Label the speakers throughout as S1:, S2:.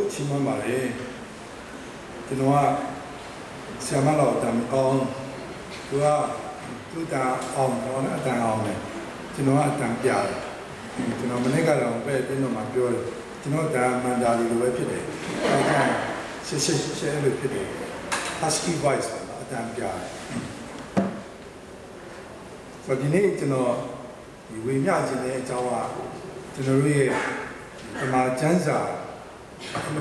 S1: 치만 말에 그동안 시아말로 담건 그와 그다 어느 아다오네 그동안 담비야 그동안 내가랑 배는 맞죠 그동안 다 만다리로 왜 필요해 그냥 시시시로 필요해 husky voice 담비야 그디네 저는 이 위냐진의 자와 저는 아마 잔사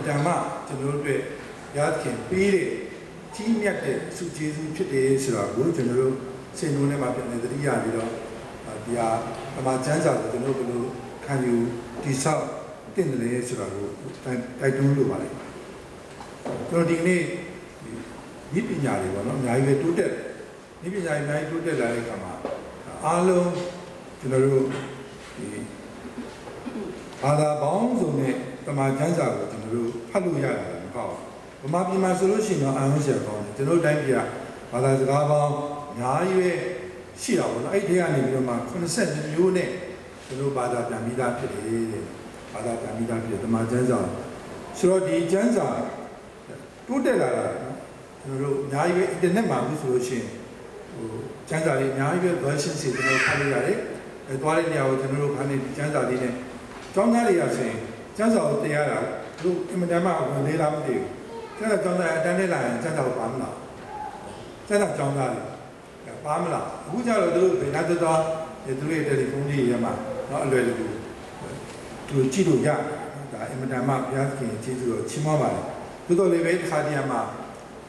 S1: 아마 저는 야kin 비리 팀약의 수지수 필요해서라고 저는 세노네 맞는 이야기로 비야 아마 잔사도 저는 그 간유 디사 땡들해서라고 다이동으로 말해. 저는 이게 이 비냐리고는 나이게 두대 이 비냐리 나이 두대 라이가마 알로 저는 이 바다 방송에 아마 잔사도 저는 팔로야 마비만 솔루션은 안 하셔도 저는 단기야 바다 가방 야유에 시라고 아이디어 아니면 컨셉 묘네 저는 바다 담이다 필요 바다 담이다 필요 마찬자 서로디 잔자 또대라라 저는 야유에 인터넷만 솔루션 잔자리 야유에 버전시 저는 팔려야래 도와리냐고 저는 가는 잔자리네 정말이야세 잔자도 돼야 그 이만하면 내라면 제가 정말 단내라 제가 밤나 제가 정말 밤나 우자로도 배나도 애들이 텔레폰이야마 알려주고 그 지도야 다 이만하면 비하게 지도 치마만 그도 레벨 카디야마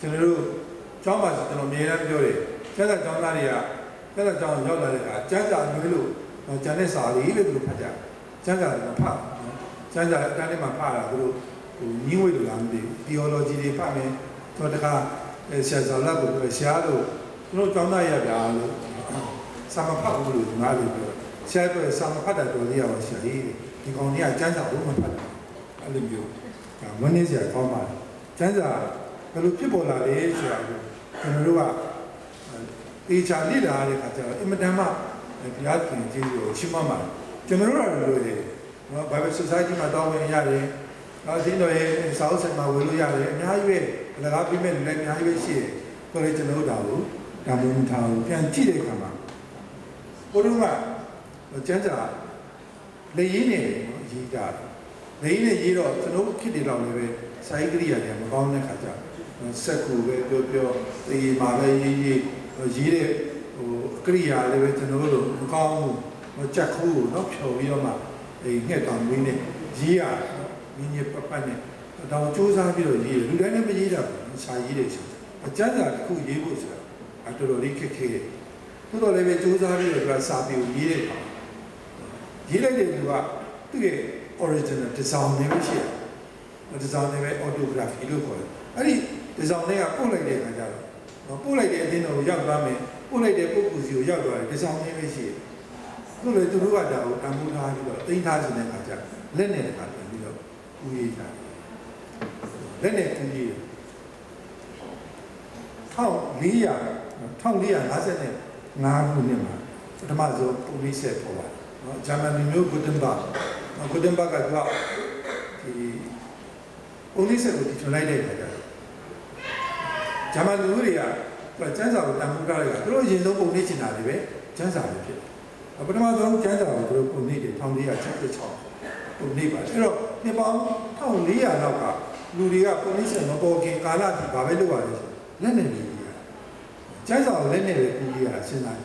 S1: 저는 정말 저는 매일ပြောတယ်제가 정말이야 제가 정말ရောက်လာတဲ့အခါ 제가မျိုးလို့전에 사리 이래도 파자 제가 파 제가 단내만 파라 그리고 니웨도 남데 디올로지를 파면 저다가 시아자라고 시아도 그런 정나야 벼로 사마파고로 나를 시아도 사마파다 도리야와 시아이 이거니야 잔자도 못 파다 알림요 원내지야 거마 잔자 별로 피보라래 시아고 저는가 이 자리라를 가져 이만다마 비아kin 지요 치마만 저는라로 해 바이블 소사이티만 나오면 야래 아진도에 사우스만 외로야래 냐유에 내가 비면 내 냐유에 시 그래 저는다고 담음타고 그냥 지대 가마 그러면 진짜 레인에 이가 레인에 이로 저는 키디라고 왜 사이그리야게 뭐 가운데 가자 색구에 뼈뼈 이 마베 이 이래 그리야를 왜 저는 가운 뭐 짝구 너 표비로만 이 해당 위네 지야 민예 빠빠네 다 조사비로 이 루다네 메이라 사이래 진짜 그 예고 있어 아도로 리케케 그도 레벨 조사비로 그 사비고 이래 이래게 누가 그게 오리지널 디자인을 시야 디자인의 오토그래피를 거예요 아니 디자인이 뽑을게 가자 뽑을게 되는 약감에 뽑을게 뽑고지요 약도 디자인이 시 그래 들어가 자고 담보하기로 땡타지는 가자 렌네 가자 이거 우이자 렌네 군이 리야 1450에 나군이만 그다음에 police 포와 자만 뉴 구든바가 그 police로 뒤쳐나야 가자 자만 우리야 그 전사로 담보가가 그런 인도 police 나리베 전사를 피 그다음에 전사로 그 police 통리야 책을 쳐 police 봐 그래서 네방 1400가 누리가 police 너보기 가라디 바벨로 와서 렌네 전사로 렌네 군이야 신나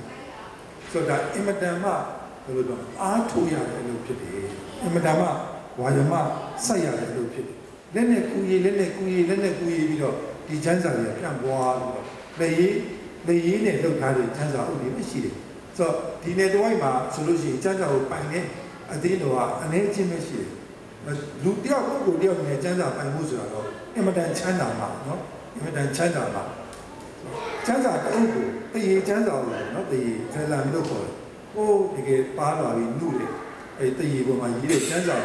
S1: 그러다 이마다마 그러도 아토야를ဖြစ်တယ်이마다마 와야마 사야를ဖြစ်တယ်렌네 군이ပြီးတော့ဒီချမ်းစာတွေပြန်ပွားပြီးတော့လေရေးနဲ့လောက်ထားတဲ့ချမ်းစာဥပဒေမရှိတယ်ဆိုတော့ဒီနေ့တစ်ဝိုက်မှာဆိုလို့ရှိရင်ချမ်းစာကိုပိုင်တဲ့အသေးတော်ကအနေချင်းမရှိတယ်လူတယောက်ပုဂ္ဂိုလ်တယောက်နဲ့ချမ်းစာပိုင်မှုဆိုတာတော့အင်မတန်ချမ်းသာမှာเนาะအင်မတန်ချမ်းသာမှာချမ်းသာတုပ်ကိုတရေချမ်းသာလို့เนาะတရေဆယ်လံလို့ခေါ်တယ်ဟိုတကယ်ပါလာပြီးနှုတ်တယ်အဲတရေပေါ်မှာရေးတဲ့ချမ်းသာ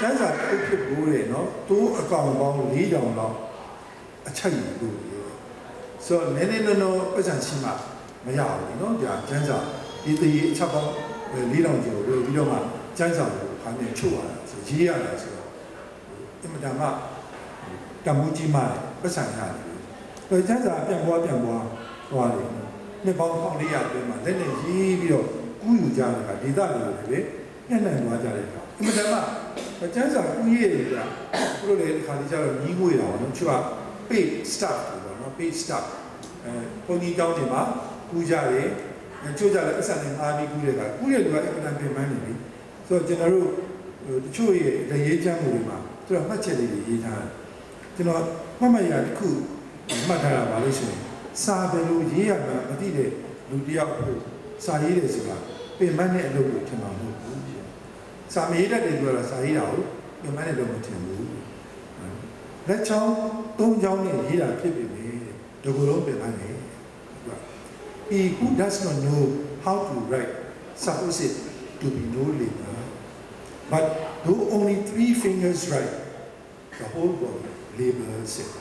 S1: တုပ်ဖြစ်ဘူးတယ်เนาะတိုးအကောင်ပေါင်း4000လောက်အချက်ရလို့ဆိုတော့နည်းနည်းနော်ပတ်စံရှိမှမရဘူးเนาะကြာချမ်းသာဒီတရေအချက်ပေါင်း4000ကျော်လို့ပြီးတော့မှချမ်းသာကိုဖာနေချုပ်ရတာဆိုရေးရတာဆိုတော့အင်မတန်မှ တမှုကြီးမှပတ်စံရတယ်ကျန်းစာပြန်ပွားသွားတယ်နှစ်ပေါင်း1400အတွင်းမှာလက်နဲ့ရေးပြီးတော့ကူးယူကြတာဒေသတွေလေညှက်နှံသွားကြတယ်အမှန်တမ်းကျန်းစာကူးရည်တွေကသူတို့လည်းဒီခါလေးကျတော့ညီးငွေတာပေါ့နော်သူက paid staff ပေါ့နော် paid staff ဘုန်းကြီးကျောင်းတွေမှာကူးကြတယ်ချို့ကြလည်းအဆက်နဲ့အားပြီးကူးတဲ့ကကူးတဲ့လူကအမှန်တမ်းပြင်ပန်းနေပြီဆိုတော့ကျွန်တော်တို့တချို့ရဲ့ရေးချမ်းမှုတွေမှာသူကမှတ်ချက်လေးတွေရေးထားတယ်ကျွန်တော်မှတ်မှတ်ရတစ်ခုမှတ်ထားတာပါလို့ရှိရင်စာပဲလို့ရေးရမှာမသိတဲ့လူတယောက်ကိုစာရေးတယ်ဆိုတာပြင်ပန်းတဲ့အလုပ်ကိုထင်မှာမဟုတ်ဘူးစာမရေးတတ်တယ်ပြောတာစာရေးတာကိုပြင်ပန်းတဲ့အလုပ်မထင်ဘူးလက်ချောင်းသုံးချောင်းနဲ့ရေးတာဖြစ်ပြီလေဒီလိုလုံးပြင်ပန်းနေHe who does not know how to write supposes it to be no labor but though only 3 fingers write the whole body labors it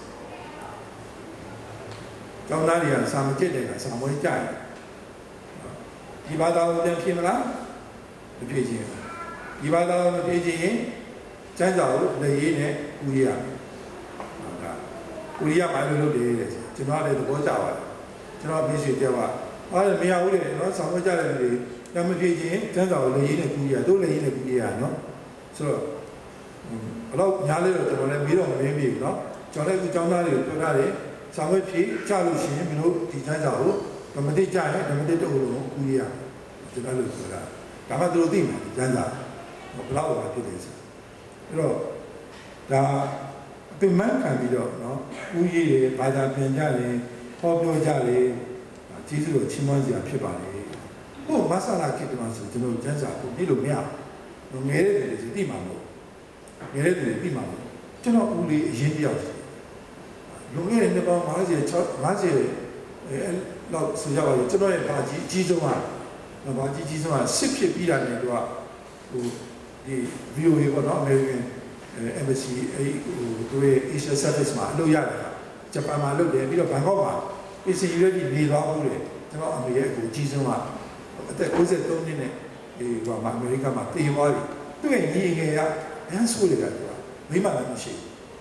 S1: ကျောင်းသားတွေကစာမကြည့်တယ်ကစာမွေးကြတယ်ဒီဘာသာကိုပြန်ဖြေမလားမဖြေချင်ဒီဘာသာကိုမဖြေချင်ရင်ကျမ်းစာကိုလက်ရေးနဲ့ကူရဟုတ်ကဲ့ကူရမှလည်းလုပ်တယ်ကျွန်တော်လည်းသဘောကျပါတယ်ကျွန်တော်ပြေးရွှေပြောပါအားလည်းမရဘူးလေနော်စာမွေးကြတဲ့လူတွေညမဖြေချင်ကျမ်းစာကိုလက်ရေးနဲ့ကူရတို့လက်ရေးနဲ့ကူရနော်ဆိုတော့ဘယ်တော့ညားလေးတော့ကျွန်တော်လည်းပြီးတော့မင်းပြီနော်ကျွန်တော်လည်းအခုကျောင်းသားတွေကိုပြောထားတယ်စာမွေးဖြေကြလို့ရှိရင်မင်းတို့ဒီကျမ်းစာကိုဓမ္မတိကြရင်ဓမ္မတိတို့လုံးကူရကျွန်တော်လို့ပြောတာဒါမှသူတို့သိမှာကျမ်းစာဘယ်လောက်ပါဖြစ်လဲဆိုအဲ့တော့ဒါအပင်မခံပြီးတော့နော်ဦးကြီးတွေဘာသာပြန်ကြတယ်ဟောပြောကြတယ်ကျေးဇူးတော်ချီးမွမ်းစရာဖြစ်ပါလေဟိုမဆလာကိတ္တမဆိုကျွန်တော်ကျမ်းစာကိုပြီးလို့မရဘူးငယ်တဲ့လူတွေသိမှာမဟုတ်ငယ်တဲ့လူတွေသိမှာမဟုတ်ကျွန်တော်ဦးလေးအရင်ပြောက်လွန်ခဲ့တဲ့နှစ်ပေါင်း50လောက်ဆိုကြပါလို့ကျွန်တော်ရဲ့ဘာကြီးအကြီးဆုံးကဘာကြီးဆုံးကစစ်ဖြစ်ပြီးတာနဲ့သူကဟိုဒီ VOA ပေါ့နော် American Embassy သူရဲ့ Asia Service မှာအလုပ်ရတယ်ဂျပန်မှာလုပ်တယ်ပြီးတော့ဘန်ကောက်မှာ PC ရွေးပြီးနေသွားဘူးလေကျွန်တော်အမေရဲ့ကိုအကြီးဆုံးကအသက်63နှစ်နဲ့ဒီဟိုမှာအမေရိကန်မှာတည်သွားပြီသူ့ရဲ့ညီငယ်ကအန်းဆိုးတွေကသူကမိမလည်းမရှိ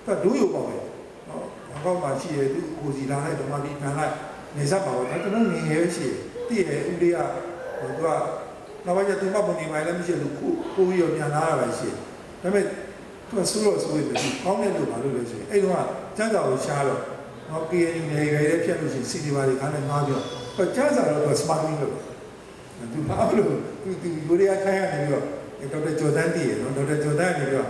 S1: ဘူးသူကဒိုးရုံပေါ့ပဲနော်ဘန်ကောက်မှာရှိရဲ့သူကိုစီလာလိုက်ဓမ္မဒီခံလိုက်နေစားပါတော့ဒါကျွန်တော်ငယ်ငယ်ရှိတယ်တည်တယ်ဦးလေးကဟိုသူကနောက်ပိုင်းကျသူမပုံနေမှလည်းမရှိဘူးကိုကြီးရောပြန်လာတာပဲရှိတယ်ဒါပေမဲ့သူကဆိုးတော့ဆိုးရတယ်ကောင်းတဲ့လူပါလို့လည်းရှိတယ်အဲ့တော့ကျန်းစာကိုရှားတော့နော် PNU နေကြတဲ့ဖြတ်လို့ရှိရင်စီဒီပါတွေခါနဲ့မှားပြောတော့ကျန်းစာတော့သူ smarting လို့သူဘာလို့သူယူရီးယားခိုင်းရနေပြီးတော့ဒေါက်တာဂျော်ဒန်တည်ရနော်ဒေါက်တာဂျော်ဒန်နေပြီးတော့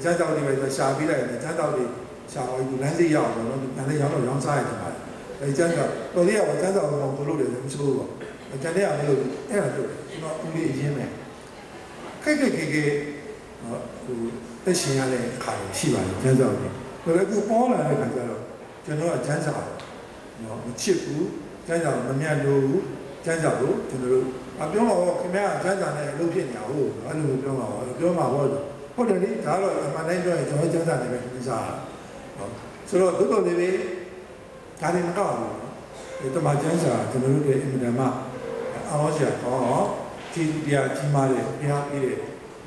S1: ကျန်းစာတွေပဲရှာပြီးလိုက်တယ်ကျန်းစာတွေရှာပြီးလမ်းစိရောက်တော့နော်ပြန်လဲရောင်းတော့ရောင်းစားရတယ်ပါတယ်အဲကျန်းစာတော်သေးရောကျန်းစာကိုဘယ်လိုလုပ်လဲမဆိုးဘူးကျန်တဲ့အားလို့အဲ့ဒါတို့ကျွန်တော်ဦးလေးအရင်ပဲခိတ်နော်ဟိုတက်ရှင်ရတဲ့အခါရှိပါတယ်ကျန်းစာတွေဒါလည်းအခုပေါ်လာတဲ့ခါကျတော့ကျွန်တော်ကကျန်းစာနော်မချစ်ဘူးကျန်းစာမမြတ်လို့ကျန်းစာကိုကျွန်တော်တို့ပြောမှာပေါ့ခင်ဗျားကျန်းစာနဲ့အလုပ်ဖြစ်နေအောင်အဲ့လိုပြောမှာပေါ့ဟုတ်တယ်လေဒါတော့အမှန်တိုင်းပြောရင်ကျွန်တော်ကျန်းစာနဲ့ပဲကျန်းစာနော်ဆိုတော့တို့လေးပဲဒါတွေမတော့ဘူးတမကျန်းစာကျွန်တော်တို့ရဲ့အင်မတန်မှအောင်းစရာကောင်းတော့ဒီတရားကြီးမားတဲ့ဘုရားပြည့်တဲ့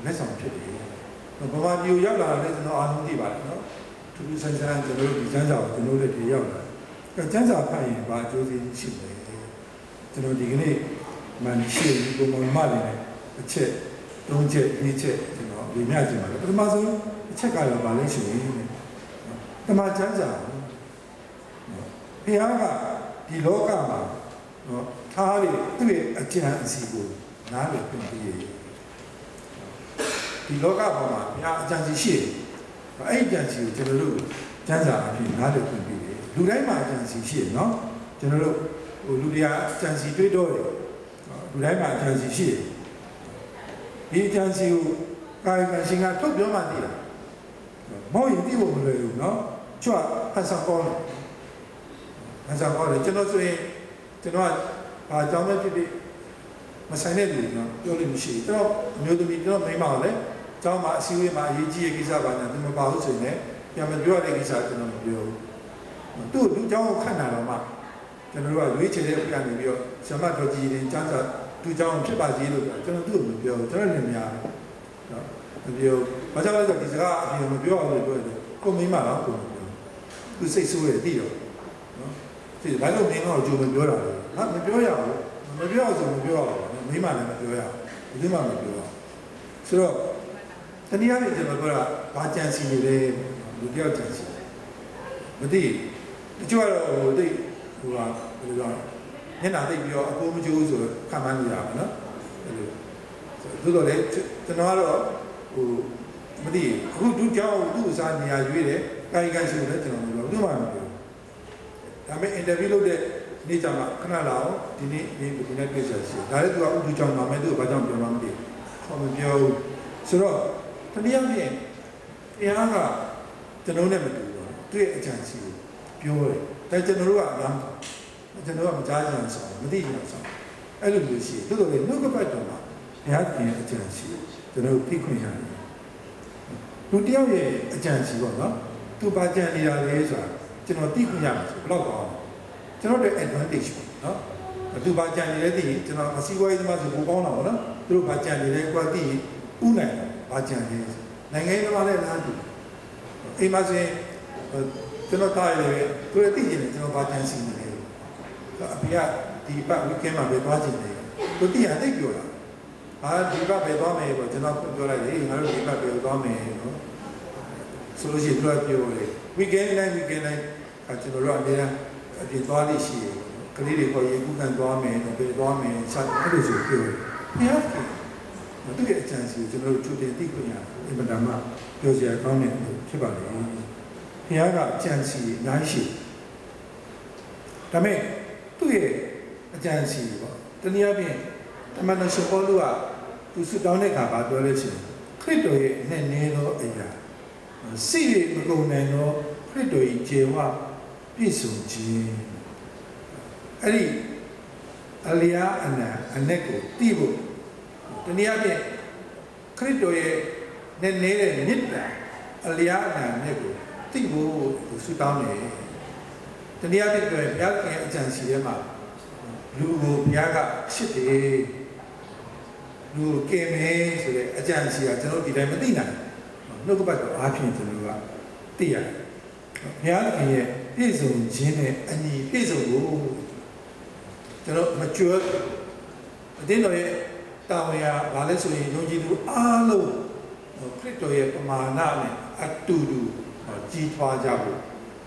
S1: လက်ဆောင်ဖြစ်တယ်။ဘာမှဒီရောက်လာတဲ့ကျွန်တော်အားလုံးသိပါတယ်နော်။သူဆန်းဆန်းကျွန်တော်တို့ဒီကျမ်းစာကိုကျွန်တော်တို့ဒီရောက်လာတယ်။ကျမ်းစာဖတ်ရင်ဘာအကျိုးစီရှိလဲ။ကျွန်တော်ဒီကနေ့မှရှိပြီးပုံမှန်မှလည်းအချက်၃ချက်၄ချက်ကျွန်တော်ဒီမြတ်ကျင်ပါတယ်။ပထမဆုံးအချက်ကတော့ဘာလဲရှိရင်တမကျမ်းစာဘုရားကဒီလောကမှာနော်ထားလေသူ့ရဲ့အကြံအစီကိုနားလည်ပြင်ပြီးဒီလောကပေါ်မှာဘုရားအကြံစီရှိတယ်အဲ့ဒီအကြံစီကိုကျွန်တော်တို့ကျမ်းစာအဖြစ်နားလည်ပြင်ပြီးတယ်လူတိုင်းမှာအကြံစီရှိတယ်နော်ကျွန်တော်တို့ဟိုလူတွေကအကြံစီတွေးတော့တယ်လူတိုင်းမှာအကြံစီရှိတယ်ဒီအကြံစီကိုကာယကံရှင်ကထုတ်ပြောမှသိတာမဟုတ်ရင်သိဖို့မလွယ်ဘူးနော်ချွတ်ဖတ်ဆောင်ကောင်းတယ်ဖတ်ဆောင်ကောင်းတယ်ကျွန်တော်ဆိုရင်ကျွန်တော်ကဘာကြောင့်လဲဖြစ်ဖြစ်မဆိုင်တဲ့လူနော်ပြောလို့မရှိဘူးကျွန်တော်အမျိုးသမီးကျွန်တော်မိန်းမကလည်းကျောင်းမှာအစည်းအဝေးမှာအရေးကြီးတဲ့ကိစ္စပါညာသူမပါဘူးဆိုရင်လည်းပြန်မပြောရတဲ့ကိစ္စကျွန်တော်မပြောဘူးသူ့လူကျောင်းကိုခန့်တာတော့မှကျွန်တော်တို့ကရွေးချယ်တဲ့ပြန်နေပြီးတော့ဆရာမတော်ကြီးရင်ကျန်းစာသူ့ကျောင်းဖြစ်ပါစေလို့ကျွန်တော်သူ့ကိုမပြောဘူးကျွန်တော်လည်းမများဘူးနော်မပြောဘာကြောင့်လဲဆိုတော့ဒီစကားအပြင်မပြောအောင်လို့ပြောတယ်ကိုမိန်းမတော့ကိုမပြော သူစိတ်ဆိုးတယ်သိတော့နော်ဒီဘာလို့မင်းကတော့ကြိုမပြောတာလဲဟာမပြောရဘူးမပြောဆိုမပြောရဘူးမိမလည်းမပြောရဘူးဒီမှမပြောရဆိုတော့တနည်းအားဖြင့်ကျွန်တော်ပြောတာဘာကြံစီနေလဲလူတယောက်ကြံစီမသိတချို့ကတော့သိဟိုကဘယ်လိုပြောညနာသိပြီးတော့အကိုမကျိုးဆိုခံမှန်းလို့ရပါနော်အဲ့လိုသို့တော်လည်းကျွန်တော်ကတော့ဟိုမသိအခုသူကြောင့်သူ့အစားနေရာရွေးတယ်ကာယကံရှိတယ်ကျွန်တော်ပြောဘူးမှမပြောဒါပေမဲ့အင်တာဗျူးလုပ်တဲ့နေ့ကျမှခဏလာအောင်ဒီနေ့ဒီနေ့ပြည့်စုံရှိဒါလည်းသူကဥဒုကြောင့်နာမည်သူ့ဘာကြောင့်ပြောမှမသိဘူးမပြောဘူးဆိုတော့တနည်းအားဖြင့်တရားကကျွန်တော်နဲ့မတူဘူးသူ့ရဲ့အကြံစီကိုပြောတယ်ဒါကျွန်တော်တို့ကအများကျွန်တော်ကမကြားကြအောင်ဆောင်မသိကြအောင်ဆောင်အဲ့လိုမျိုးရှိတယ်တိုးတော်လည်းနှုတ်ကပတ်တော်မှာဘုရားသခင်ရဲ့အကြံစီကျွန်တော်တို့သိခွင့်ရတယ်လူတယောက်ရဲ့အကြံစီပေါ့နော်သူပါကြံနေတာလေဆိုတာကျွန်တော်သိခွင့်ရမှာဆိုဘယ်တော့ကောင်းကျွန်တော်တို့ advantage ပေါ့နော်သူပါကြံနေတဲ့သိရင်ကျွန်တော်အစည်းအဝေးသမားဆိုပိုကောင်းတာပေါ့နော်သူတို့ပါကြံနေတဲ့ကွာသိရင်ဥနိုင်တာပါကြံနေနိုင်ငံရေးသမားလည်းလားတူအိမ်မှာဆိုရင်ကျွန်တော်တားရတယ်သူလည်းသိကျင်တယ်ကျွန်တော်ပါကြံစီနေတယ်အဖေကဒီပတ် weekend မှာပဲသွားကျင်တယ်သူသိရသိပြောတာဟာဒီပတ်ပဲသွားမယ်ပေါ့ကျွန်တော်ပြောလိုက်လေငါတို့ဒီပတ်ပဲသွားမယ်နော်ဆိုလို့ရှိရင်သူကပြောတယ် weekend တိုင်းကျွန်တော်တို့အများအပြင်သွားလိရှိတယ်ကလေးတွေခေါ်ရေကူးကန်သွားမယ်ပဲသွားမယ်ဆက်အဲ့လိုဆိုပြောတယ်ဘုရားသူရဲ့အချမ်းစီကိုကျွန်တော်တို့ချုပ်တင်သိခွင့်ရအင်မတန်မှပြောစရာကောင်းတဲ့ဖြစ်ပါလေဘုရားကအချမ်းစီအများရှိဒါမဲ့သူ့ရဲ့အကြံစီပေါ့တနည်းအားဖြင့်တမန်တော်ရှင်ပေါလုကသူဆွတောင်းတဲ့အခါဘာပြောလဲဆိုရင်ခရစ်တော်ရဲ့နဲ့နေသောအရာစိတ်မကုန်နိုင်သောခရစ်တော်၏ခြေဝပြည့်စုံခြင်းအဲ့ဒီအလျာအနံအနက်ကိုသိဖို့တနည်းအားဖြင့်ခရစ်တော်ရဲ့နဲ့နေတဲ့မြစ်တာအလျာအနံနဲ့ကိုသိဖို့သူဆွတောင်းတယ်တနည်းအားဖြင့်ပြောရင်ဘုရားခင်အကြံစီထဲမှာလူကိုဘုရားကချစ်တယ်လူကိုကယ်မယ်ဆိုတဲ့အကြံစီကကျွန်တော်ဒီတိုင်းမသိနိုင်ဘူးနှုတ်ကပတ်တော်အားဖြင့်ကျွန်တော်ကသိရတယ်ဘုရားခင်ရဲ့ပြည့်စုံခြင်းနဲ့အညီပြည့်စုံဖို့ကျွန်တော်မကြွအတင်းတော်ရဲ့တာဝန်ရာဘာလဲဆိုရင်ယုံကြည်သူအားလုံးခရစ်တော်ရဲ့ပမာဏနဲ့အတူတူကြီးထွားကြဖို့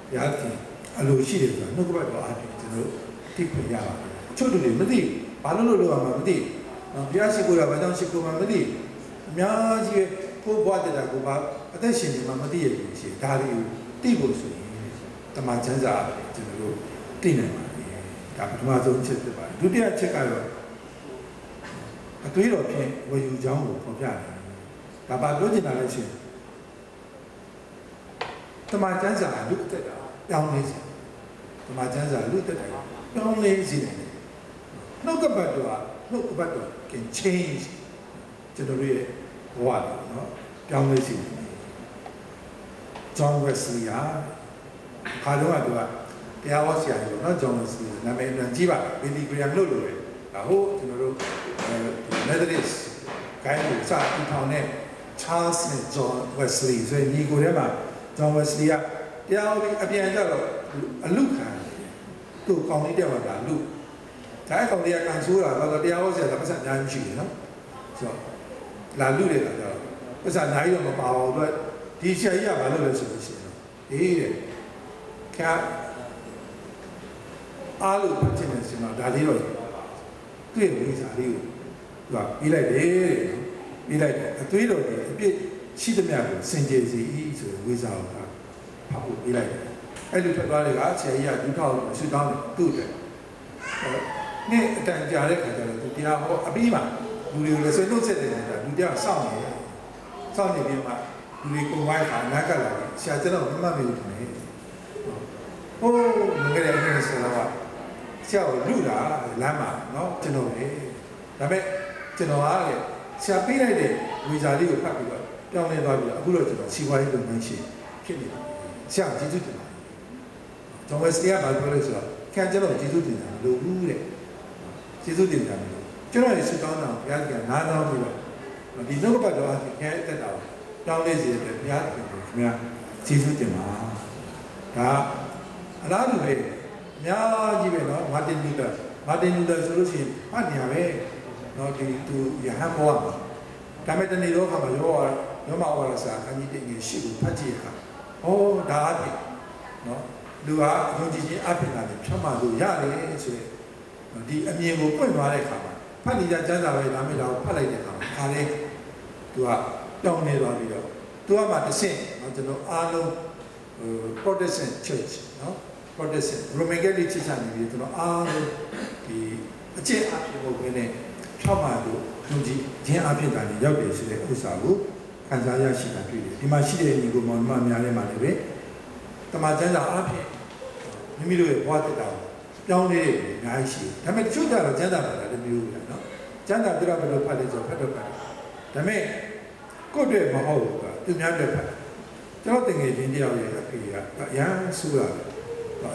S1: ဘုရားခင်အလိုရှိတယ်ဆိုတာနှုတ်ကပတ်တော်အားဖြင့်ကျွန်တော်သိခွင့်ရပါတယ်။ချို့တူတွေမသိဘာလို့လုပ်ရမှာမသိဘုရားရှိခိုးတာဘာကြောင့်ရှိခိုးမှာမသိအများကြီးကိုဘွားတဲ့တာကိုဘာအသက်ရှင်နေမှာမသိရဘူးရှိဒါလေးကိုသိဖို့ဆိုရင်တမန်ကျမ်းစာကျွန်တော်တို့သိနိုင်ပါတယ်။ဒါပထမဆုံးချက်ဖြစ်ပါတယ်။ဒုတိယချက်ကတော့အသွေးတော်ဖြင့်ဝေယူကြောင်းကိုဖော်ပြတယ်။ဒါပါပြောချင်တာလည်းရှိတယ်။တမန်ကျမ်းစာလူအသက်တာပြောင်းလဲစေ။တမန်ကျမ်းစာလူသက်တယ်ပြောင်းလဲစေတယ်။နှုတ်ကပတ်တော် can change ကျွန်တော်ရဲ့ဘဝနော်ပြောင်းလဲစေတယ်။ John Wesley ခါတော့သူကတရားဟောဆရာကြီးပေါ့နော် John Wesley နာမည်အမှန်ကြီးပါဘီလီဂရမ်လို့လို့လေ။ဒါဟုတ်ကျွန်တော်တို့ Methodist ဂိုင်းကိုစထူထောင်တဲ့ Charles နဲ့ John Wesley ဆိုရင်ဒီကိုထဲမှာ John Wesley ကတရားဟောပြီးအပြန်ကြတော့အလုခံသူ့ကောင်းလေးတက်လာလူဒါအကောင်လေးကကန်ဆိုးတာတော့တရားဟောဆရာကပတ်စံအများကြီးရှိတယ်နော်ဆိုတော့လာလူတွေလာတော့ပတ်စံအများကြီးတော့မပါအောင်တော့ဒီဆရာကြီးကဘာလုပ်လဲဆိုလို့ရှိရင်အေးတဲ့ခါအားလို့ပတ်ချင်တယ်ဆိုတော့ဒါလေးတော့တွေ့ဝိဇာလေးကိုသူကပြီးလိုက်တယ်ပြီးလိုက်တယ်အသွေးတော်ကြီးအပြစ်ရှိသမျှကိုစင်ကြယ်စီဆိုဝိဇာကိုဖတ်ဖို့ပြီးလိုက်တယ်အဲ့လိုထွက်သွားတယ်ကဆရာကြီးကဒုထောက်လို့ဆွတောင်းတယ်သူ့တယ်နေ့အတန်ကြာတဲ့ခါကျတော့သူတရားဟောအပြီးမှာလူတွေကိုလည်းဆွေးနွေးဆက်တယ်ဆိုတာလူတရားစောင့်နေတယ်စောင့်နေပြီးမှလူတွေကိုဝိုင်းခါနားကလာတယ်ဆရာကျွန်တော်မမှတ်မိဘူးထင်တယ်ဟိုးငယ်ငယ်ဆရာကဆရာကိုလူတာလမ်းမှာနော်ကျွန်တော်လေဒါပေမဲ့ကျွန်တော်ကလေဆရာပေးလိုက်တဲ့ဝီဇာလေးကိုဖတ်ပြီးတော့ပြောင်းလဲသွားပြီးတော့အခုတော့ကျွန်တော်စီဝါရေးလုပ်ငန်းရှင်ဖြစ်နေတယ်ဆရာကျေးဇူးတင်ပါတယ်ကျွန်တော်ဆရာကဘာပြောလဲဆိုတော့ခံကျွန်တော်ကျေးဇူးတင်တာလို့ဘူးတဲ့ကျေးဇူးတင်တာလို့ကျွန်တော်ရဲ့ဆုတောင်းတာဘုရားကနားတောင်းပြီးတော့ဒီနှုတ်ပတ်တော်အဖြစ်ခဲတက်တာတောင်းလေးစီတဲ့ဘုရားကခင်ဗျာကျေးဇူးတင်ပါဒါ အလားတူပဲအများကြီးပဲနော်မာတင်လူသာဆိုလို့ရှိရင်ဖတ်နေရပဲနော်ဒီသူယဟန်ဘဝမှာဒါမဲ့တနေ့တော့ခါမှာရောမဝါရစာအခန်းကြီး1ငယ်8ကိုဖတ်ကြည့်ရတာဟောဒါအဖြစ်နော်လူဟာယုံကြည်ခြင်းအဖြစ်လာတယ်ဖြတ်မှလို့ရတယ်ဆိုရင်ဒီအမြင်ကိုပွင့်သွားတဲ့အခါမှာဖတ်နေကြစမ်းစာပဲဒါမဲ့တော့ဖတ်လိုက်တဲ့အခါမှာခါလေးသူကပြောင်းနေသွားပြီးတော့သူကမှတစ်ဆင့်နော်ကျွန်တော်အားလုံးProtestant Church နော် Protestant Roman Catholic Church နေပြီးကျွန်တော်အားလုံးဒီအကျင့်အဖြစ်ကိုပဲနဲ့ဖြောက်မှလို့ယုံကြည်ခြင်းအဖြစ်ကနေရောက်တယ်ဆိုတဲ့ဥစ္စာကိုခံစားရရှိတာတွေ့တယ်ဒီမှာရှိတဲ့ညီကိုမောင်နှမများထဲမှာလည်းပဲတမန်ကျမ်းစာအဖြစ်မိမိတို့ရဲ့ဘဝတက်တာပြောင်းလဲနေအများကြီးရှိတယ်ဒါပေမဲ့တချို့ကြတော့ကျမ်းစာပါတာတမျိုးပဲနော်ကျမ်းစာသူတို့ဘယ်လိုဖတ်လဲဆိုတော့ဖတ်တော့ဖတ်တယ်ဒါပေမဲ့ကိုယ့်အတွက်မဟုတ်ဘူးကသူများအတွက်ဖတ်ကျွန်တော်တကယ်ချင်းတယောက်ရဲ့အဖေကအရန်ဆူရတယ်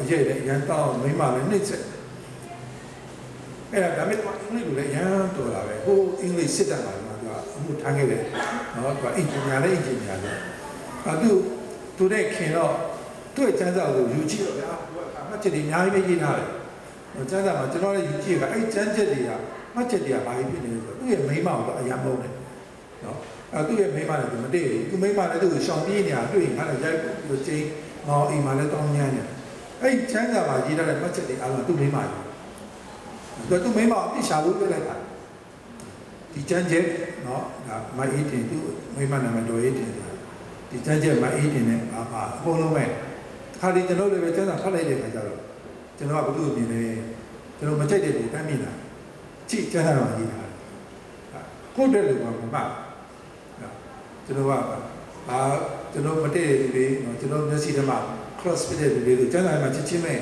S1: အရေးနဲ့အရန်တောင်းမိမလည်းနှိမ့်ဆက်အဲ့ဒါမဲ့အင်္ဂလိပ်လိုလည်းအရန်တော်တာပဲဟိုအင်္ဂလိပ်စစ်တပ်မှာကအမှုထမ်းခဲ့တယ်နော်သူကအင်ဂျင်နီယာလည်းအင်ဂျင်နီယာလည်းသူတဲ့ခင်တော့သူ့ရဲ့ကျမ်းစာကိုယူကြည့်တော့ဗျာမှတ်ချက်တွေအများကြီးပဲရေးထားတယ်ကျမ်းစာမှာကျွန်တော်လည်းယူကြည့်ကအဲ့ကျမ်းချက်တွေကမှတ်ချက်တွေကဘာဖြစ်နေလဲဆိုတော့သူ့ရဲ့မိမကိုအရန်မုန်းတယ်နော်သူ့ရဲ့မိမလည်းသူမတည့်ဘူးသူမိမလည်းသူ့ကိုရှောင်ပြေးနေတာတွေ့ရင်ခါတော့ရိုက်ပြီးချင်းငေါအိမ်မှာလည်းတောင်းညမ်းတယ်အဲ့ချမ်းသာမှာရေးထားတဲ့မှတ်ချက်တွေအားလုံးသူ့မိမကြီးသူမိမအပြစ်ရှာလို့ပြလိုက်တာဒီချမ်းချက်နော်ဒါမအေးတင်သူ့မိမနာမည်တော်အေးတင်ဒီချမ်းချက်မအေးတင်နဲ့အကုန်လုံးပဲခါဒီကျွန်တော်လည်းပဲချမ်းသာဖတ်လိုက်တဲ့ခါကျတော့ကျွန်တော်ကဘုသူ့အမြင်နဲ့ကျွန်တော်မကြိုက်တဲ့လူတမ်းမြင်တာကြည့်ချမ်းသာမှာရေးထားတယ်ကိုယ့်တဲ့လူကမမှကျွန်တော်ကကျွန်တော်မတည့်တဲ့လူတွေကျွန်တော်မျက်စိထဲမှာ cross ဖြစ်တဲ့လူတွေကျမ်းစာမှာချစ်ချင်းမဲ့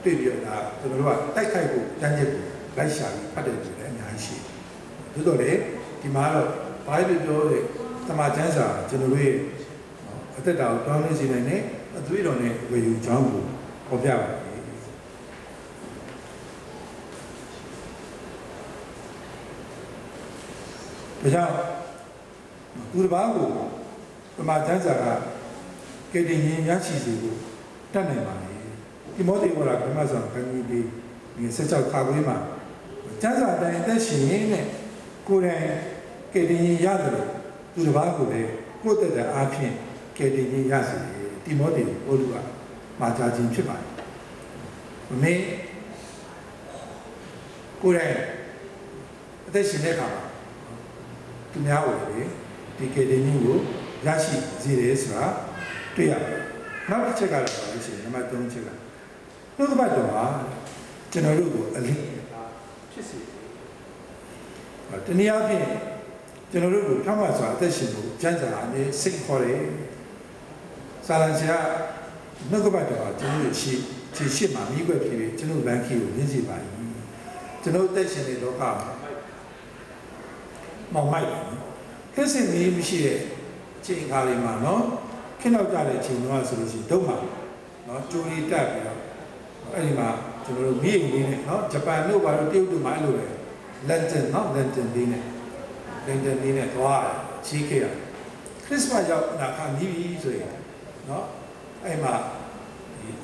S1: တွေ့ပြီးတော့ဒါကျွန်တော်တို့ကတိုက်ခိုက်ဖို့တန်းချက်ကိုလိုက်ရှာပြီးဖတ်တယ်ဆိုလည်းအများကြီးရှိတယ်။သို့တော်လည်းဒီမှာတော့ဘာလို့ပြောလဲတမန်ကျမ်းစာကျွန်တော်တို့ရဲ့အသက်တာကိုတောင်းနေစေနိုင်တဲ့အသွေးတော်နဲ့ဝေယူကြောင်းကိုပေါ်ပြပါတယ်။ဒါကြောင့်သူတစ်ပါးကိုပမာကျမ်းစာကကယ်တင်ရှင်ရရှိစေဖို့တတ်နိုင်ပါလေဒီမောသေဝါဒဓမ္မဆောင်ခန်းကြီးပြီး16ခါခွေးမှာကျမ်းစာတိုင်းအသက်ရှင်နဲ့ကိုယ်တိုင်ကယ်တင်ရှင်ရတယ်လို့သူတစ်ပါးကိုလည်းကိုယ်တက်တဲ့အားဖြင့်ကယ်တင်ရှင်ရစေဒီမောသေဘုရားမှာကြားခြင်းဖြစ်ပါတယ်မင်းကိုယ်တိုင်အသက်ရှင်တဲ့အခါမှာသူများကိုလေဒီကယ်တင်ရှင်ကိုရရှိစေတယ်ဆိုတာတွေ့ရတယ်။နောက်တစ်ချက်ကတော့ဘာလဲဆိုရင်နံပါတ်3ချက်ကနှုတ်ကပတ်တော်ဟာကျွန်တော်တို့ကိုအလေးဖြစ်စေတယ်။တနည်းအားဖြင့်ကျွန်တော်တို့ကိုဖြောင့်မတ်စွာအသက်ရှင်ဖို့ကျမ်းစာအနေစိတ်ခေါ်တယ်။စာလံဆရာနှုတ်ကပတ်တော်ဟာကျွန်တော်တို့ရှိမှမိခွက်ဖြစ်ပြီးကျွန်တော်လမ်းခီကိုမြင်စီပါ යි ။ကျွန်တော်အသက်ရှင်တဲ့လောကမောင်မိုက်တယ်။သက်ရှင်နေမရှိတဲ့ချိန်ခါတွေမှာနော်ခင်းတော့ကြတဲ့ချိန်တော့ဆိုလို့ရှိရင်ဒုက္ခနော်ကျိုးရီတက်ပြီးတော့အဲ့ဒီမှာကျွန်တော်တို့မိအိမ်လေးနဲ့နော်ဂျပန်တို့ဘာလို့တရုတ်တို့မှာအဲ့လိုပဲလန်တန်နော်လန်တန်လေးနဲ့သွားချီးခဲ့ရခရစ်စမတ်ရောက်နာခါနီးပြီဆိုရင်နော်အဲ့မှာ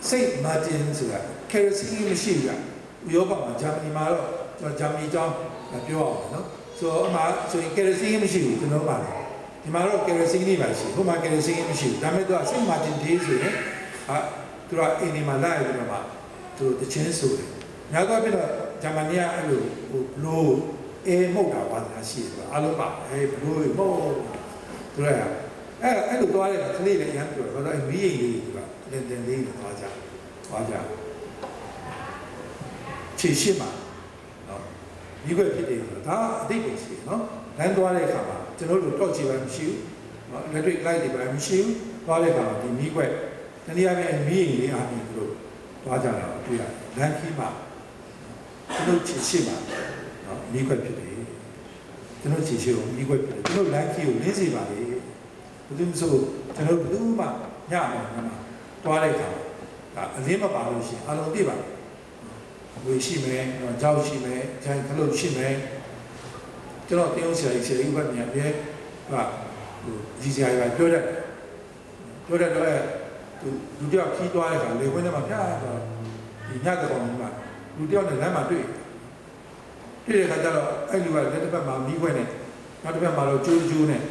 S1: စိတ်မာတင်ဆိုတာကယ်ဆီမရှိဘူးဥရောပမှာဂျာမနီမှာတော့ကျွန်တော်ဂျာမနီကျောင်းပြောအောင်နော်ဆိုတော့အမှဆိုရင်ကယ်ဆီမရှိဘူးကျွန်တော်ပါလေဒီမှာတော့ကယ်ရစီနီပါရှိဟိုမှာကယ်ရစီနီမရှိဘူးဒါပေမဲ့သူကစိတ်မာတင်တေးဆိုရင်သူကအင်းဒီမှာလာရပြီးတော့မှသူတချင်းဆိုတယ်နောက်တော့ပြီးတော့ဂျာမနီကအဲ့လိုဟိုဘလို့မှုတ်တာပါတာရှိတယ်အားလုံးပါဘလို့မှုတ်သူကအဲ့လိုသွားရတာကလေးလည်းရမ်းပြောတယ်ဘာလို့မီးရိပ်လေးကလင်တင်လေးသွားကြခြေရှိမှာနော်ဒီကွက်ဖြစ်တယ်ဆိုတော့ဒါအတိတ်ပဲရှိတယ်နော်လမ်းသွားတဲ့အခါမှာကျွန်တော်တို့တော့ကြည့်ပါမရှိဘူး။နော် electric light တွေပါမရှိဘူး။သွားတဲ့အခါမှာဒီမီးခွက်တနည်းအားဖြင့်မီးရင်လေးအားဖြင့်တို့သွားကြတာကိုတွေ့ရတယ်။လမ်းခီးမှာကျွန်တော်ချစ်ရှိပါနော်မီးခွက်ဖြစ်တယ်။ကျွန်တော်ချစ်ရှိကိုမီးခွက်ဖြစ်တယ်။ကျွန်တော်လမ်းခီးကိုလင်းစီပါလေ။ဘယ်သူမှဆိုကျွန်တော်ဘယ်သူမှညအောင်ညမှာသွားတဲ့အခါဒါအလင်းမပါလို့ရှိရင်အလုံးပြပါ။ဝေရှိမယ်။ကြောက်ရှိမယ်။ဂျိုင်းခလုတ်ရှိမယ်။ကျွန်တော်တင်းအောင်ဆရာကြီးဘက်မြန်ပြဲဟာဒီဆရာကြီးပြောတတ်တော့ လူတယောက်ခီးသွားတဲ့ခါလေခွင်းထဲမှာဖျားသွားဒီညတဲ့ကောင်ကလူတယောက်နဲ့လမ်းမှာတွေ့တဲ့ခါကျတော့အဲ့လူကလက်တစ်ဖက်မှာမီးခွက်နဲ့နောက်တစ်ဖက်မှာတော့ကျိုးနဲ့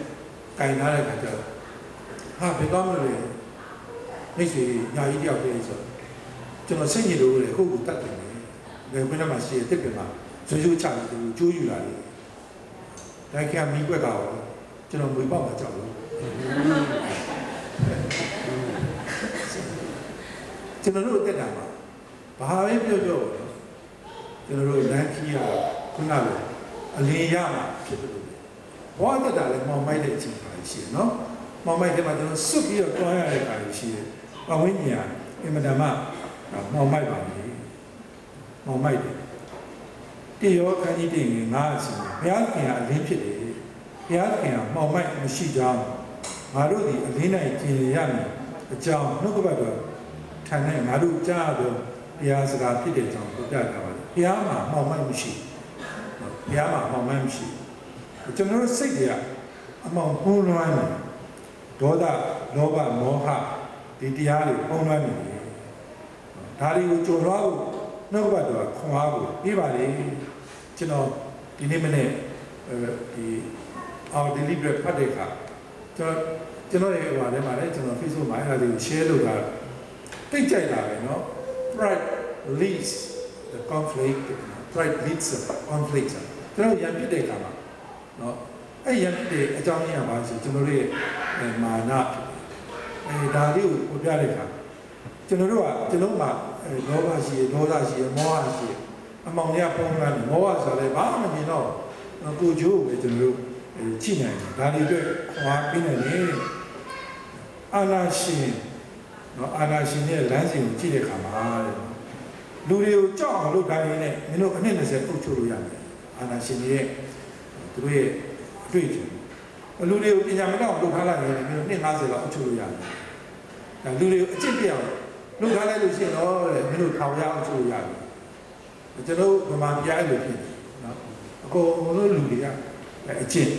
S1: ကင်ထားတဲ့ခါကျတော့ဟာဘယ်တော့မှလဲမိတ်ဆွေညာကြီးတယောက်တည်းဆိုကျွန်တော်စိတ်ညစ်လို့လေခုတ်ကိုတတ်တယ်လေခွင်းထဲမှာရှိတဲ့တစ်ပြမှာဇွတ်ချတယ်သူကျိုးယူလာတယ်ဒါကမီးခွက်ကတော့ကျွန်တော်မွေပေါက်မှာကြောက်လို့ကျွန်တော်တို့တက်တာပါဘာပဲပြောကျွန်တော်တို့လမ်းခီးရခုနလိုအလင်းရမှာဖြစ်တယ်လို့ဘဝတက်တာလည်းမောင်မိုက်တဲ့အချိန်ပါရှိတယ်နော်မောင်မိုက်တဲ့မှာကျွန်တော်စွတ်ပြီးတော့တွားရတဲ့ခါရှိတယ်ပဝင်းညာအင်မတန်မှမောင်မိုက်ပါလေမောင်မိုက်တယ်တေရောခန်းကြီးတင်ငါအချင်းဘုရားခင်ကအလင်းဖြစ်တယ်ဘုရားခင်ကမောင်မိုက်မရှိကြောင်းငါတို့ဒီအလင်းနိုင်ကျင်ရမယ်အကြောင်းနှုတ်ကပတ်တော်ထန်တဲ့ငါတို့ကြားတော့တရားစကားဖြစ်တဲ့ကြောင်းပြပြထားပါတယ်ဘုရားမှာမောင်မိုက်မရှိဘုရားမှာမောင်မိုက်မရှိကျွန်တော်တို့စိတ်တွေကအမောင်ပုံလွှမ်းနေဒေါသလောဘမောဟဒီတရားတွေပုံလွှမ်းနေတယ်ဒါတွေကိုကြုံသွားဖို့နှုတ်ကပတ်တော်ခွန်အားကိုပြပါလေကျွန်တော်ဒီနေ့မနေ့ဒီအော် deliberate ဖတ်တဲ့အခါကျွန်တော်ရဲ့ဟိုဟာထဲမှာလည်းကျွန်တော် Facebook မှာအဲ့ဒါလေးကို share လုပ်တာတိတ်ကြိုက်တာပဲเนาะ pride leads the conflict pride leads the conflict ကျွန်တော်ရန်ဖြစ်တဲ့အခါမှာเนาะအဲ့ရန်ဖြစ်တဲ့အကြောင်းရင်းကဘာလဲဆိုကျွန်တော်တို့ရဲ့မာနဒါလေးကိုပြတဲ့အခါကျွန်တော်တို့ကကျွန်တော်မှာလောဘရှိရဒေါသရှိရမောဟရှိရအမောင်တွေကပုံမှန်တယ်မောဟဆိုလည်းဘာမှမမြင်တော့ကိုချိုးပဲကျွန်တော်တို့ကြည့်နိုင်တယ်ဒါတွေအတွက်ဟောပြနေတယ်အာနာရှင်နော်အာနာရှင်ရဲ့လမ်းစဉ်ကိုကြည့်တဲ့အခါမှာလူတွေကိုကြောက်အောင်လုပ်တိုင်းနဲ့မင်းတို့အနှစ်20ပုတ်ချိုးလို့ရတယ်အာနာရှင်ရဲ့သူတို့ရဲ့အတွေ့အကြုံလူတွေကိုပညာမတောက်လုပ်ထားလိုက်ရင်မင်းတို့250လောက်အချိုးလို့ရတယ်ဒါလူတွေကိုအကျင့်ပြအောင်လုပ်ထားလိုက်လို့ရှိရင်တော့မင်းတို့ထောင်ရအောင်ချိုးလို့ရတယ်ကျွန်တော်ဗမာပြည်အဲ့လိုဖြစ်တယ်နော်အကုန်လုံးလူတွေကအကျင့်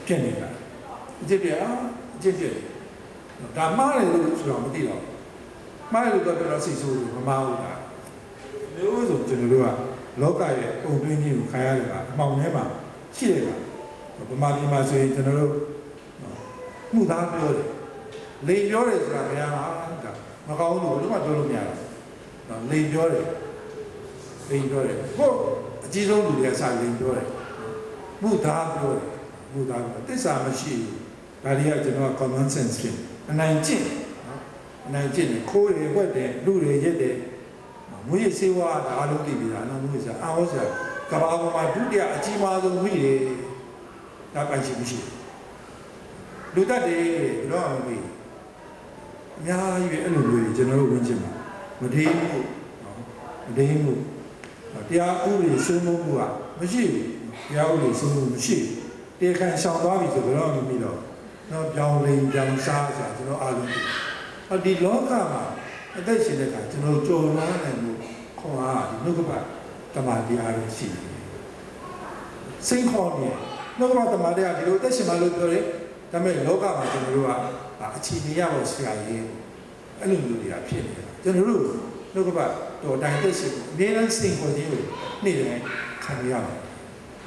S1: ပြက်နေတာအကျင့်ပြအကျင့်ပြက်ဒါမှားတယ်လို့ဆိုတော့မသိတော့မှားတယ်လို့တော့ပြောစိတ်ဆိုးလို့မမှားဘူးလားမျိုးဆိုကျွန်တော်တို့ကလောကရဲ့ပုံတွင်းကြီးကိုခံရတယ်ကအမှောင်ထဲမှာရှိတယ်ကဗမာပြည်မှာဆိုရင်ကျွန်တော်တို့မှုသားပြောတယ်လိန်ပြောတယ်ဆိုတာဘယ်ဟာဒါမကောင်းဘူးလို့ဘာမှပြောလို့မရဘူးလိန်ပြောတယ်လိန်ပြောတယ်ဟုတ်အကြီးဆုံးလူတွေကစလိန်ပြောတယ်မှုသားပြောတယ်မှုသားပြောတစ္ဆာမရှိဘူးဒါတွေကကျွန်တော်က common sense ဖြစ်အနိုင်ကျင့်အနိုင်ကျင့်ခိုးတယ်ဝက်တယ်လူတွေရက်တယ်မွေးစေဝါဒါအလုံးသိပြီလားနော်မွေးစားအာဟောစားကဘာပေါ်မှာဒုတိယအကြီးမားဆုံးဝိတယ်ဒါပိုင်ရှိမရှိလူတတ်တယ်ဘယ်တော့မှမပြီးအများကြီးပဲအဲ့လိုမျိုးကျွန်တော်တို့ဝင်ချင်မှာမထေးမှုမထေးမှုတရားဥပဒေစိုးမိုးမှုကမရှိဘူးတရားဥပဒေစိုးမိုးမရှိဘူးတရားခံရှောင်သွားပြီဆိုတော့မပြီးတော့တော့ပြောင်းလဲပြောင်းစားဆိုတာကျွန်တော်အားလုံးဒီလောကမှာအသက်ရှင်တဲ့အခါကျွန်တော်ကြုံလာနိုင်မှုခွန်အားဒီနှုတ်ကပတ်တမန်တရားတွေရှိတယ်စိတ်ခေါ်နေနှုတ်ကပတ်တမန်တရားဒီလိုအသက်ရှင်မှလို့ပြောတယ်ဒါပေမဲ့လောကမှာကျွန်တော်တို့ကအခြေအနေရဖို့ဆရာကြီးအဲ့လိုမျိုးတွေကဖြစ်နေတာကျွန်တော်တို့နှုတ်ကပတ်တော်တိုင်သက်ရှင်အနည်းနဲ့စိတ်ခေါ်ခြင်းကိုနေ့တိုင်းခံရမယ်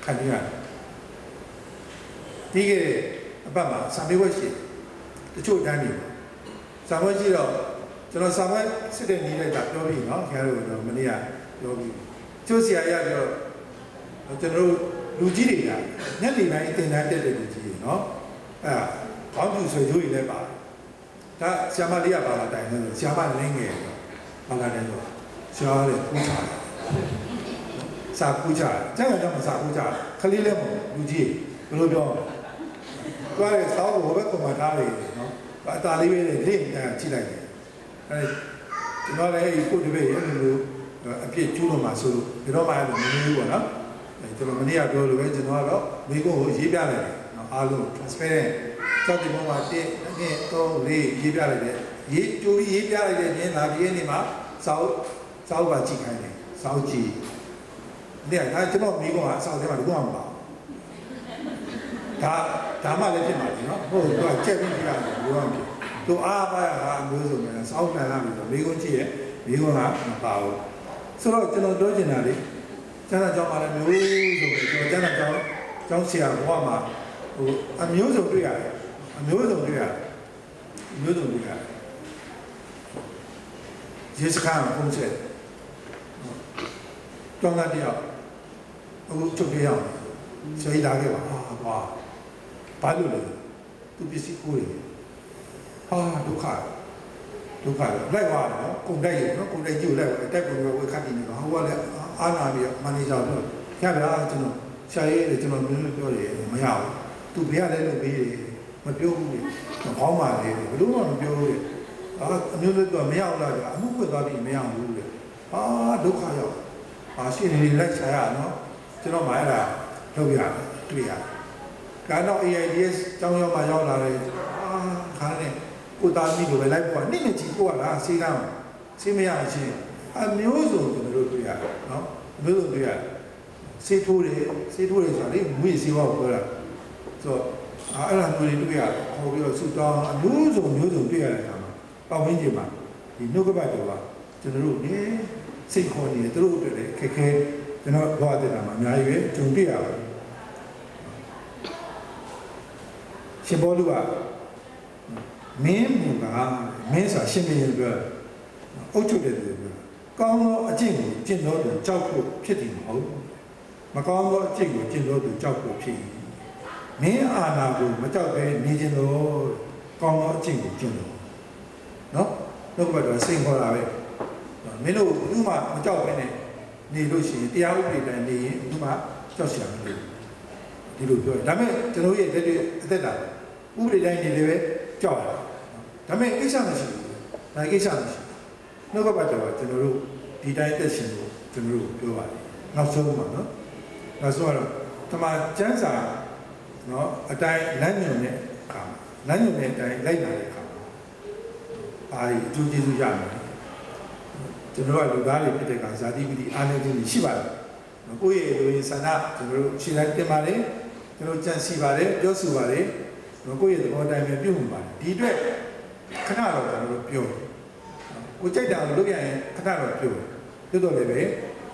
S1: ခံရတယ်ဒီကအပတ်မှာစာမေးပွဲရှိတချို့တန်းနေစာမေးပွဲရှိတော့ကျွန်တော်စာမေးပွဲစစ်တဲ့နေ့လိုက်တာပြောပြီးနော်ခင်ဗျားတို့တော့မနေ့ကပြောပြီးကျိုးဆရာရပြောကျွန်တော်တို့လူကြီးတွေကညနေပိုင်းတင်တန်းတက်တဲ့လူကြီးတွေနော်ဘောင်းပြူဆွေချိုးရည်လည်းပါဒါဆရာမလေးကပါလာတိုင်လို့ဆရာမလင်းငယ်ပါလာတယ်ဆိုဆရာလည်းပူချတယ်စာပူချတယ်ကျန်တော့မစာပူချခလေးလည်းမဟုတ်လူကြီးဘယ်လိုပြောတွားရဲစောင်းကိုဘယ်ကောင်မှထားလေနော်အတားလေးပဲလေကြည့်လိုက်တယ်ကျွန်တော်လည်းကိုတပည့်ရဲ့လိုအပြစ်ကျူးလို့မှဆိုလို့ဒီတော့မှလည်းမနေဘူးပေါ့နော်ကျွန်တော်မနေ့ကပြောလို့ပဲကျွန်တော်ကတော့မိကုန်းကိုရေးပြလိုက်တယ်နော်အားလုံး transparent ကြောက်ဒီပေါ်မှာ1 2 3 4ရေးပြလိုက်တယ်ရေးကြိုးပြီးရေးပြလိုက်တဲ့ညလာပြီးနေ့မှာစောက်ပါကြည့်ခိုင်းတယ်စောက်ကြည့်နေ့ကကျွန်တော်မိကုန်းကအစောက်ထဲမှာတကူမှမပါဒါမှလည်းဖြစ်မှာလေနော်ဟုတ်ကဲ့ကြက်ပြီးပြရတယ်ဘယ်လိုမှမဖြစ် သူအားပါဟာမျိုးစုံနဲ့စောင်းတန်လာပြီးတော့မိကုန်းကြည့်ရဲ့မိကုန်းကမပါဘူးဆိုတော့ကျွန်တော်ပြောချင်တာလေကျန်တဲ့ကြောင့်ပါလဲမျိုးစုံပဲကျွန်တော်ကျန်တဲ့ကြောင့်ဆရာဘဝမှာဟိုအမျိုးစုံတွေ့ရတယ်အမျိုးစုံတွေ့ရတယ်အမျိုးစုံတွေ့ရတယ်ရေစခန်းပုံစံတောင်းတယောက်အခုချုပ်ပြရအောင်ဆရာကြီးလာခဲ့ပါဟာဘာလို့လဲသူပစ္စည်းကိုယ်ဟာဒုက္ခလိုက်သွားတယ်နော်ကုန်တိုက်ရနော်ကုန်တိုက်ကြည့်လိုက်ပါတိုက်ပုံကဝေခတ်နေတော့ဟိုကလည်းအားနာပြီးမန်နေဂျာပြောရဗျာကျွန်တော်ဆရာကြီးကျွန်တော်မျိုးပြောတယ်မရဘူးသူဘယ်ရလဲလို့ပြီးတယ်မပြောဘူးလေခေါင်းပါလေဘယ်လိုမှမပြောဘူးလေအမျိုးမျိုးတော့မရဘူးလားအမှုဖွင့်သွားပြီးမရဘူးလေဟာဒုက္ခရောက်ရှိနေလိုက်ဆရာနော်ကျွန်တော်မှအဲ့ဒါလုပ်ရတယ်တွေ့ရတယ်ကာတော့ AIDS ကျောင်းရောက်မှရောက်လာတယ်ခါနဲ့ကိုသားမိလိုပဲလိုက်ပေါ်နိမ့်နေချီကိုကလားစေးကမ်းစေးမရချင်းအမျိုးစုံကျွန်တော်တို့တွေ့ရတယ်နော်အမျိုးစုံတွေ့ရတယ်စေးထိုးတယ်ဆိုတာလေမွေးစေးဝါကိုပြောတာဆိုတော့အဲ့ဒါမျိုးတွေတွေ့ရတယ်ခေါ်ပြီးတော့ဆူတောင်းအမျိုးစုံတွေ့ရတဲ့အခါမှာပတ်ဝန်းကျင်မှာဒီနှုတ်ကပတ်တော်ကကျွန်တော်တို့နေစိတ်ခေါ်နေတယ်သူတို့အတွက်လည်းခက်ခဲကျွန်တော်ဘဝတည်းမှာအများကြီးပဲကြုံတွေ့ရပါတယ်ရှင်ဘောလူကမင်းမူကမင်းဆိုတာရှင်မင်းပြောအုတ်ချုပ်တယ်လို့ပြောကောင်းသောအကျင့်ကိုကျင့်တော်သူကြောက်ဖို့ဖြစ်တယ်မဟုတ်မကောင်းသောအကျင့်ကိုကျင့်တော်သူကြောက်ဖို့ဖြစ်မင်းအာဏာကိုမကြောက်ဘဲနေခြင်းတော့ကောင်းသောအကျင့်ကိုကျင့်တော်နော်နှုတ်ကပတ်တော်စိတ်ခေါ်တာပဲမင်းတို့ဥမာမကြောက်ဘဲနဲ့နေလို့ရှိရင်တရားဥပဒေတိုင်းနေရင်ဥမာကြောက်စရာမလိုဒီလိုပြောတယ်ဒါပေမဲ့ကျွန်တော်ရဲ့အသက်တာဥပဒေတိုင်းနေလည်းပဲကြောက်ရတယ်ဒါပေမဲ့ကိစ္စမရှိဘူးဒါကိစ္စမရှိနှုတ်ကပတ်တော်ကကျွန်တော်တို့ဒီတိုင်းသက်ရှင်လို့ကျွန်တော်တို့ပြောပါတယ်နောက်ဆုံးမှာနော်နောက်ဆုံးကတော့တမန်ကျမ်းစာနော်အတိုင်းလမ်းညွှန်တဲ့အခါလမ်းညွှန်တဲ့အတိုင်းလိုက်လာတဲ့အခါအားဒီအကျိုးကျေးဇူးရမယ်ကျွန်တော်ကလူသားတွေဖြစ်တဲ့ကဇာတိပိတိအာနေခြင်းရှိပါတယ်ကိုယ့်ရဲ့လူရင်းဆန္ဒကျွန်တော်တို့ရှင်းလိုက်တင်ပါတယ်ကျွန်တော်ကြံစီပါတယ်ပြောဆိုပါတယ်ကိုယ့်ရဲ့သဘောတိုင်းပဲပြုမှုပါတယ်ဒီအတွက်ခဏတော့ကျွန်တော်တို့ပြောကိုကြိုက်တာလုပ်ရရင်ခဏတော့ပြောတော့လည်းပဲ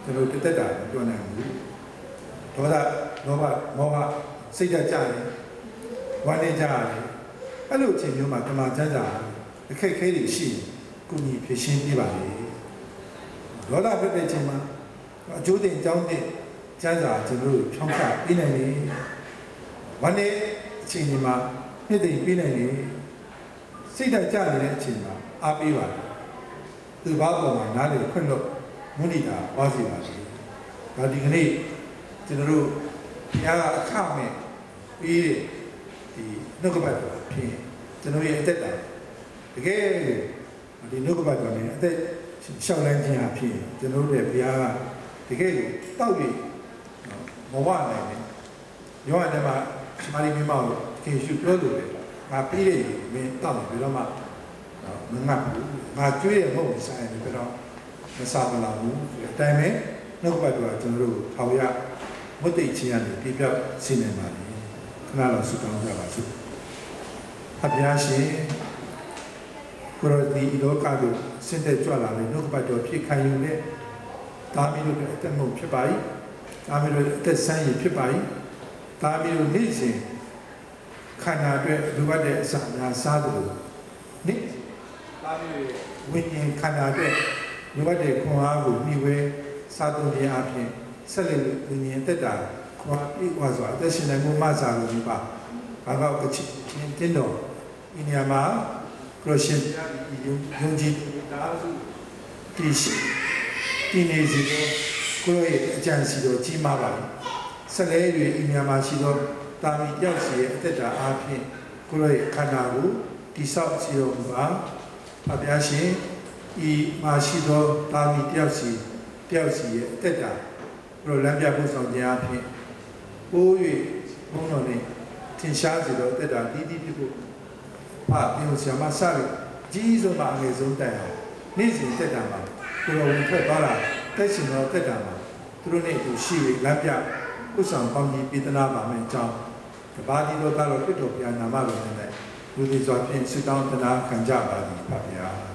S1: ကျွန်တော်တက်တာပြောနိုင်ဘူးဒေါသလောဘမောဟစိတ်ဓာတ်ကြတယ်ဝမ်းနေကြတယ်အဲ့လိုအချိန်မျိုးမှာတမန်ကျမ်းစာအခက်ခဲတွေရှိရင်ကုညီဖြည့်ရှင်းပြပါလေဒေါသဖြစ်တဲ့ချိန်မှာအကျိုးတင်အကြောင်းတင်ကျမ်းစာကျွန်တော်တို့ဖြောင်းချပြနိုင်တယ်ဝမ်းနေအချိန်ဒီမှာနှစ်သိမ့်ပြနိုင်တယ်စိတ်ဓာတ်ကြနေတဲ့အချိန်မှာအားပေးပါသူဘာပေါ်မှာနားလေခွင့်လို့မုဒိတာဝါစီပါစေဒါဒီကနေ့ကျွန်တော်တို့ဘုရားကအခမဲ့ပြီးတဲ့ဒီနှုတ်ကပတ်တော်ဖြစ်ကျွန်တော်ရဲ့အသက်တာတကယ်ဒီနှုတ်ကပတ်တော်နဲ့အသက်ရှောက်လန်းခြင်းအဖြစ်ကျွန်တော်တို့ရဲ့ဘုရားကတကယ်ကိုတောက်ပြီးမဝနိုင်တယ်ယောဟန်ထဲမှာမာရီမင်းမောင်ခင်ရှုပြောလို့လေငါပြီးတဲ့မင်းတောက်တယ်ဘယ်တော့မှမငတ်ဘူးငါကျွေးရမဟုတ်ဆိုင်တယ်ဘယ်တော့မစားမလာဘူးအတိုင်းပဲနှုတ်ကပတ်တော်ကကျွန်တော်တို့ထောင်ရမွတ်သိချင်းကနေပြပြဆင်းနေပါလိမ့်ခဏလောက်ဆုတောင်းကြပါစို့အဘရားရှင်ကိုရဒီလောကတို့ဆင်းသက်ကြွလာတဲ့နှုတ်ကပတ်တော်ဖြစ်ခံယူတဲ့ဒါမီတို့အသက်မုံဖြစ်ပါ၏ဒါမီတို့အသက်ဆန်းရည်ဖြစ်ပါ၏ဒါမီတို့နေ့စဉ်ခန္ဓာအတွက်လိုအပ်တဲ့အစာများစားတယ်လို့နေ့ဒါမီတို့ဝိညာဉ်ခန္ဓာအတွက်လိုအပ်တဲ့ခွန်အားကိုမြှဝဲစားသုံးခြင်းအပြင်ဆက်လက်ဝိညာဉ်တက်တာခွန်အားပြည့်ဝစွာအသက်ရှင်နိုင်မှုမှစာလို့ဒီပါဘာကောက်ကချင်တင်းတော်ဒီနေရာမှာခရစ်ယာန်ယုံကြည်တာစုတိရှိဒီနေ့စီတော့ကိုယ့်ရဲ့အကြံစီတော်ကြီးမားပါဆက်လဲတွေဒီနေရာမှာရှိတော့တာမီတယောက်စီရဲ့အသက်တာအားဖြင့်ကိုယ့်ရဲ့ခန္ဓာကိုတိဆောက်စီတော်မှာအပြားရှင်ဤမှာရှိသောတာမီတယောက်စီရဲ့အသက်တာဘုရားလမ်းပြဖို့ဆောင်ခြင်းအဖြစ်ပိုး၍ဘုန်းတော်နဲ့ထင်ရှားစေသောအသက်တာတည်တည်ဖြစ်ဖို့ပြောဆရာမစရကြီးဆုံးမှာအငယ်ဆုံးတိုင်အောင်နေ့စဉ်တက်တာမှာကိုယ်တော်ဝင်ထွက်သွားတာတက်ရှင်တော်တက်တာမှာသူတို့နဲ့သူရှိလမ်းပြဥဆောင်ပေါင်းကြီးပြည်သနာပါမယ်အကြောင်းတပါးဒီတော့ကတော့ပြတ်တော်ဘုရားနာမတော်နဲ့ လူတွေစွာဖြင့်စစ်တောင်းတနာခံကြပါသည်ပါဗျာ